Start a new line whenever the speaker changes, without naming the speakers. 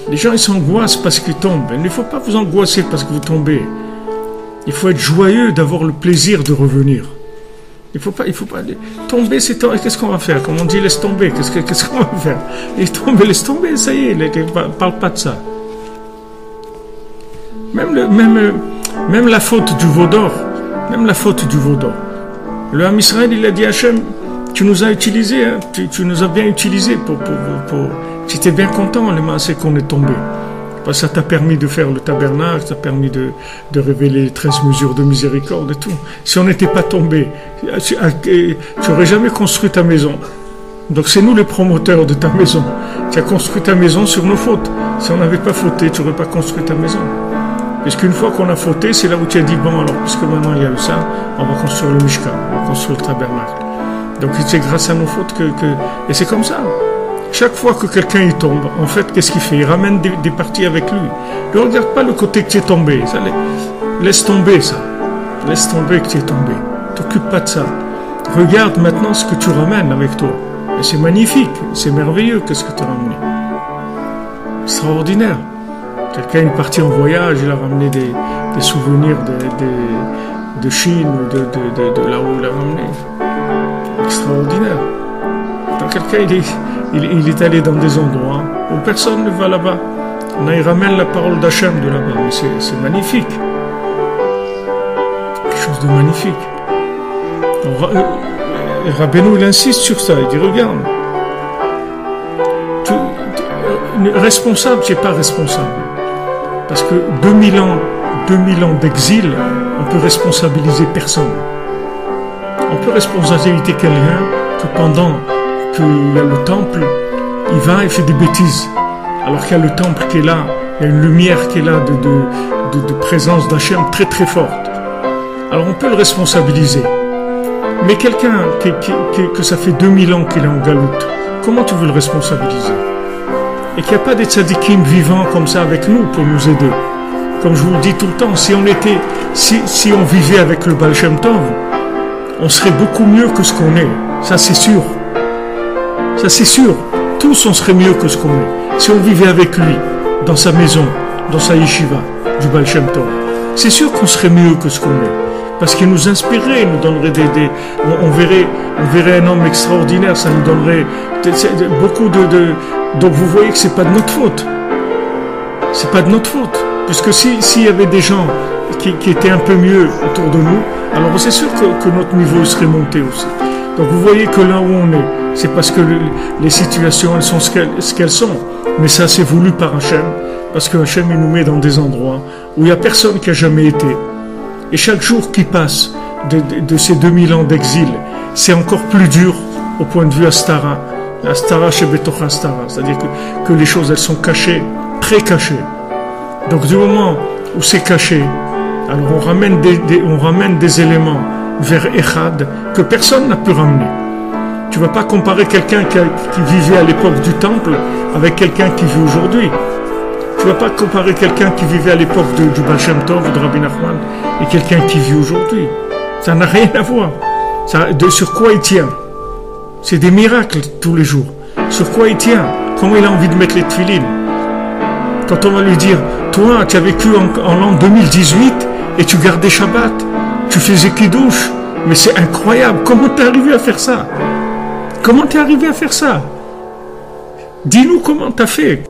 Les gens, ils s'angoissent parce qu'ils tombent. Il ne faut pas vous angoisser parce que vous tombez. Il faut être joyeux d'avoir le plaisir de revenir. Il faut pas tomber, c'est tomber. Qu'est-ce qu'on va faire? Comme on dit, laisse tomber. Qu'est-ce qu'on va faire? Laisse tomber, ça y est, parle pas de ça. Même la faute du veau d'or, le Ham Israël, il a dit à Hachem, tu nous as utilisés, hein, tu nous as bien utilisés tu étais bien content, les massés qu'on est tombés. Parce que ça t'a permis de faire le tabernacle, ça t'a permis de révéler les 13 mesures de miséricorde et tout. Si on n'était pas tombés, tu n'aurais jamais construit ta maison. Donc c'est nous les promoteurs de ta maison. Tu as construit ta maison sur nos fautes. Si on n'avait pas fauté, tu n'aurais pas construit ta maison. Puisqu'une fois qu'on a fauté, c'est là où tu as dit, bon alors, puisque maintenant il y a eu ça, on va construire le Mishkan, on va construire le tabernacle. Donc c'est grâce à nos fautes et c'est comme ça. Chaque fois que quelqu'un y tombe, en fait, qu'est-ce qu'il fait? Il ramène des parties avec lui. Ne regarde pas le côté que tu es tombé. Ça, laisse tomber ça. Laisse tomber que tu es tombé. T'occupe pas de ça. Regarde maintenant ce que tu ramènes avec toi. Et c'est magnifique, c'est merveilleux qu'est-ce que tu as ramené. Extraordinaire. Quelqu'un est parti en voyage, il a ramené des souvenirs de Chine ou de là où il a ramené. Extraordinaire. Donc quelqu'un, il est allé dans des endroits où personne ne va là-bas. Il ramène la parole d'Hachem de là-bas. Mais c'est magnifique. Quelque chose de magnifique. Rabbeinu, il insiste sur ça. Il dit, regarde, responsable, tu n'es pas responsable. Parce que 2000 ans d'exil, on peut responsabiliser personne. On peut responsabiliser quelqu'un que pendant qu'il y a le temple, il va et fait des bêtises. Alors qu'il y a le temple qui est là, il y a une lumière qui est là de présence d'Hachem très très forte. Alors on peut le responsabiliser. Mais quelqu'un que ça fait 2000 ans qu'il est en galoute, comment tu veux le responsabiliser? Et qu'il n'y a pas des tzadikim vivants comme ça avec nous pour nous aider. Comme je vous le dis tout le temps, si on vivait avec le Baal Shem Tov, on serait beaucoup mieux que ce qu'on est. Ça c'est sûr. Ça c'est sûr. Tous on serait mieux que ce qu'on est. Si on vivait avec lui, dans sa maison, dans sa yeshiva, du Baal Shem Tov, c'est sûr qu'on serait mieux que ce qu'on est. Parce qu'il nous inspirerait, il nous donnerait on verrait un homme extraordinaire, ça nous donnerait beaucoup Donc vous voyez que c'est pas de notre faute. C'est pas de notre faute. Puisque s'il y avait des gens qui étaient un peu mieux autour de nous, alors c'est sûr que notre niveau serait monté aussi. Donc vous voyez que là où on est, c'est parce que les situations, elles sont ce qu'elles sont. Mais ça, c'est voulu par Hachem. Parce que Hachem, il nous met dans des endroits où il n'y a personne qui a jamais été. Et chaque jour qui passe de ces 2000 ans d'exil, c'est encore plus dur au point de vue Astara. Astara chez Betoch Astara. C'est-à-dire que les choses, elles sont cachées, très cachées. Donc du moment où c'est caché, alors on ramène des éléments vers Echad que personne n'a pu ramener. Tu ne vas pas comparer quelqu'un qui vivait à l'époque du temple avec quelqu'un qui vit aujourd'hui. Tu ne vas pas comparer quelqu'un qui vivait à l'époque du Baal Shem Tov ou de Rabbi Nachman et quelqu'un qui vit aujourd'hui. Ça n'a rien à voir. Sur quoi il tient? C'est des miracles tous les jours. Sur quoi il tient? Comment il a envie de mettre les tefilines? Quand on va lui dire, toi, tu as vécu en l'an 2018 et tu gardais Shabbat, tu faisais Kiddush, mais c'est incroyable. Comment t'es arrivé à faire ça? Comment t'es arrivé à faire ça? Dis-nous comment t'as fait.